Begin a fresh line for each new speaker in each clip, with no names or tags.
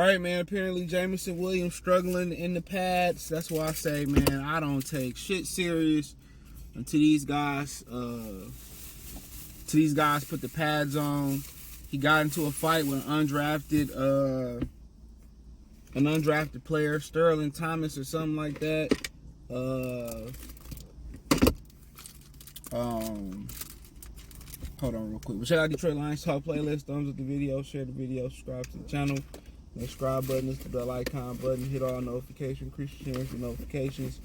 right, man. Apparently, Jameson Williams struggling in the pads. That's why I say, man, I don't take shit serious until these guys put the pads on. He got into a fight with an undrafted player, Sterling Thomas or something like that. Hold on real quick. But check out Detroit Lions Talk playlist. Thumbs up the video, share the video, subscribe to the channel. The subscribe button is the bell icon button. Hit all notifications, increase your chance for notifications.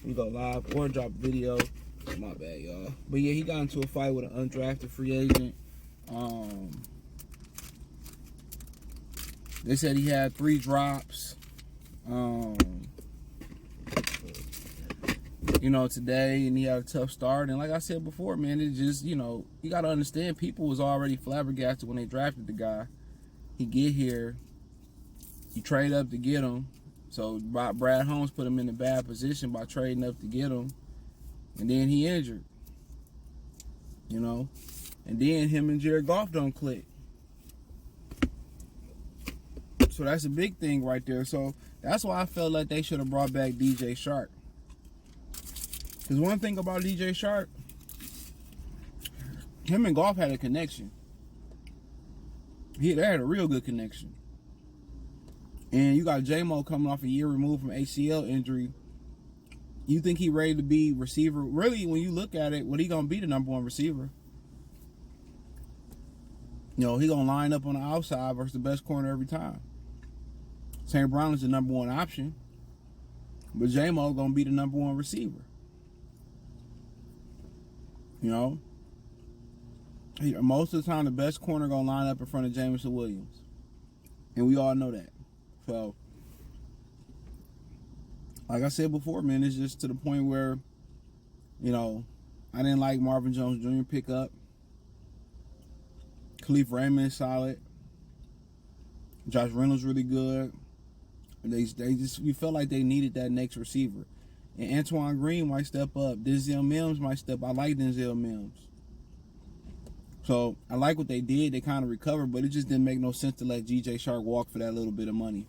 We go live or drop a video. My bad, y'all. But yeah, he got into a fight with an undrafted free agent. They said he had 3 drops. Today, and he had a tough start. And like I said before, man, it just, you got to understand, people was already flabbergasted when they drafted the guy. He get here, you trade up to get him. So Brad Holmes put him in a bad position by trading up to get him. And then he injured. And then him and Jared Goff don't click. So that's a big thing right there. So that's why I felt like they should have brought back DJ Shark. Because one thing about DJ Shark, him and Goff had a connection. They had a real good connection. And you got J-Mo coming off a year removed from ACL injury. You think he ready to be receiver? Really, when you look at it, he gonna be the number 1 receiver? He gonna line up on the outside versus the best corner every time. St. Brown is the number 1 option, but J-Mo gonna be the number 1 receiver. Most of the time, the best corner gonna line up in front of Jameson Williams, and we all know that. So, like I said before, man, it's just to the point where, I didn't like Marvin Jones Jr. pickup. Khalif Raymond solid. Josh Reynolds really good. We felt like they needed that next receiver. And Antoine Green might step up. Denzel Mims might step up. I like Denzel Mims. So, I like what they did. They kind of recovered, but it just didn't make no sense to let DJ Shark walk for that little bit of money.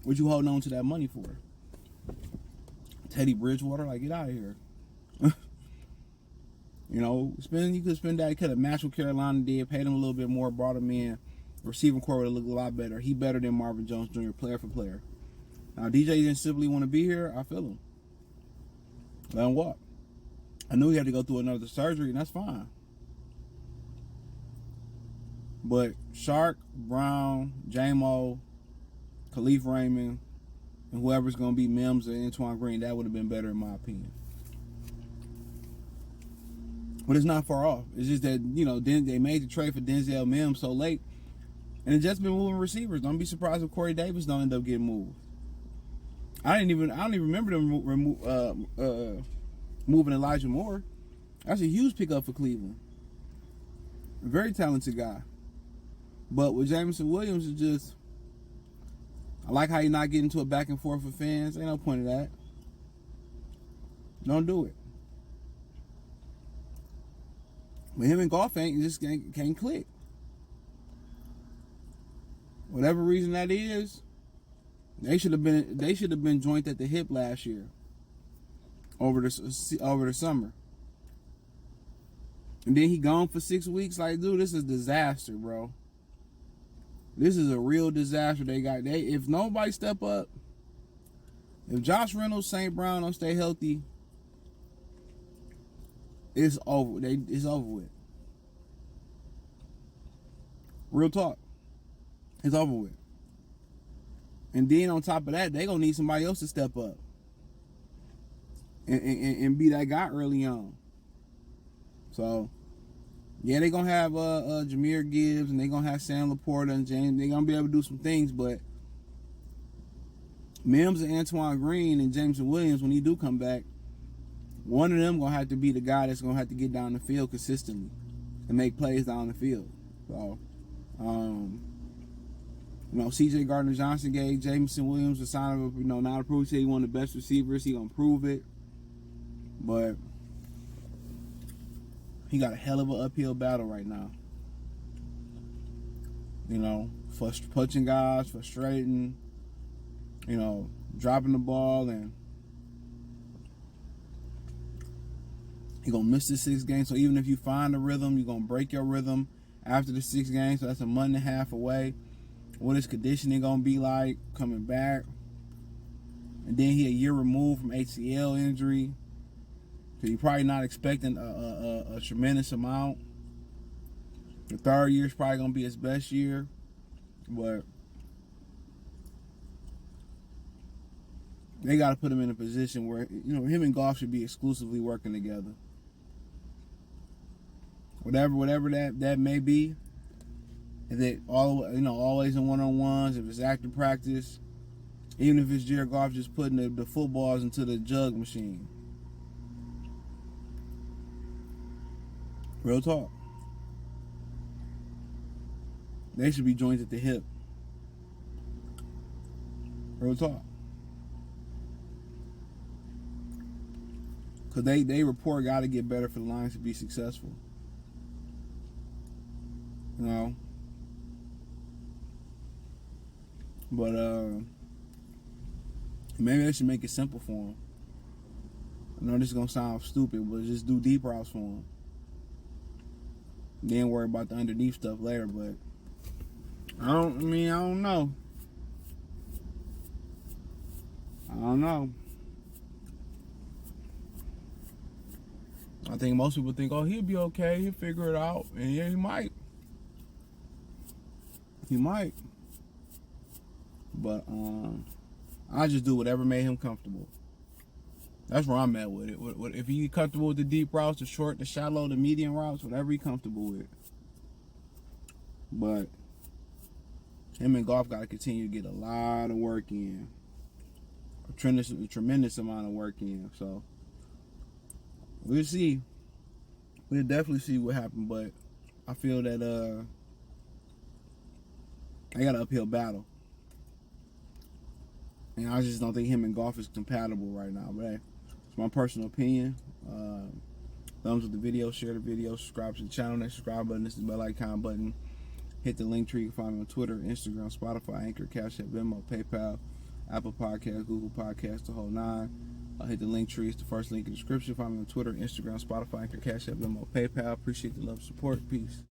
What you holding on to that money for? Teddy Bridgewater? Like, get out of here. You could spend that. You could have matched what Carolina did, paid him a little bit more, brought him in. Receiving core would have looked a lot better. He better than Marvin Jones Jr. player for player. Now, DJ didn't simply want to be here. I feel him. Let him walk. I knew he had to go through another surgery, and that's fine. But Shark, Brown, J-Mo, Khalif Raymond, and whoever's going to be Mims or Antoine Green, that would have been better in my opinion. But it's not far off. It's just that, they made the trade for Denzel Mims so late, and it's just been moving receivers. Don't be surprised if Corey Davis don't end up getting moved. I don't even remember them moving Elijah Moore. That's a huge pickup for Cleveland. A very talented guy. But with Jameson Williams, it's just, I like how you're not getting into a back and forth with fans. Ain't no point of that. Don't do it. But him and Goff can't click. Whatever reason that is, they should have been joint at the hip last year. Over the summer. And then he gone for 6 weeks. Like, dude, this is a disaster, bro. This is a real disaster. If nobody step up, if Josh Reynolds, St. Brown don't stay healthy, it's over. It's over with. Real talk. It's over with. And then on top of that, they gonna need somebody else to step up and be that guy early on. So, yeah, they gonna have Jahmyr Gibbs, and they gonna have Sam Laporta and James. They gonna be able to do some things, but Mims and Antoine Green and Jameson Williams, when he do come back, one of them gonna have to be the guy that's gonna have to get down the field consistently and make plays down the field. So, C.J. Gardner-Johnson gave Jameson Williams a sign of, not approve. He said he one of the best receivers. He gonna prove it, but he got a hell of an uphill battle right now. Punching guys, frustrating, dropping the ball, and you're going to miss the 6 games. So even if you find a rhythm, you're going to break your rhythm after the 6 games. So that's a month and a half away. What is conditioning going to be like coming back? And then he a year removed from ACL injury. So you're probably not expecting a tremendous amount. The third year is probably going to be his best year. But they got to put him in a position where, him and Goff should be exclusively working together. Whatever that may be. If it always in one-on-ones, if it's active practice, even if it's Jared Goff just putting the footballs into the jug machine. Real talk. They should be joined at the hip. Real talk. Because they report got to get better for the Lions to be successful. But maybe they should make it simple for him. I know this is going to sound stupid, but just do deep routes for him. Then worry about the underneath stuff later, but I don't know. I don't know. I think most people think, oh, he'll be okay. He'll figure it out. And yeah, he might. He might. But I just do whatever made him comfortable. That's where I'm at with it. If he's comfortable with the deep routes, the short, the shallow, the medium routes, whatever he's comfortable with. But him and Goff got to continue to get a lot of work in. A tremendous amount of work in. So we'll see. We'll definitely see what happens. But I feel that they got an uphill battle. And I just don't think him and Goff is compatible right now. But hey, it's my personal opinion. Thumbs up the video, share the video, subscribe to the channel. That subscribe button, this is the bell icon button. Hit the link tree. You can find me on Twitter, Instagram, Spotify, Anchor, Cash App, Venmo, PayPal, Apple Podcasts, Google Podcasts, the whole 9. Hit the link tree. It's the first link in the description. Find me on Twitter, Instagram, Spotify, Anchor, Cash App, Venmo, PayPal. Appreciate the love and support. Peace.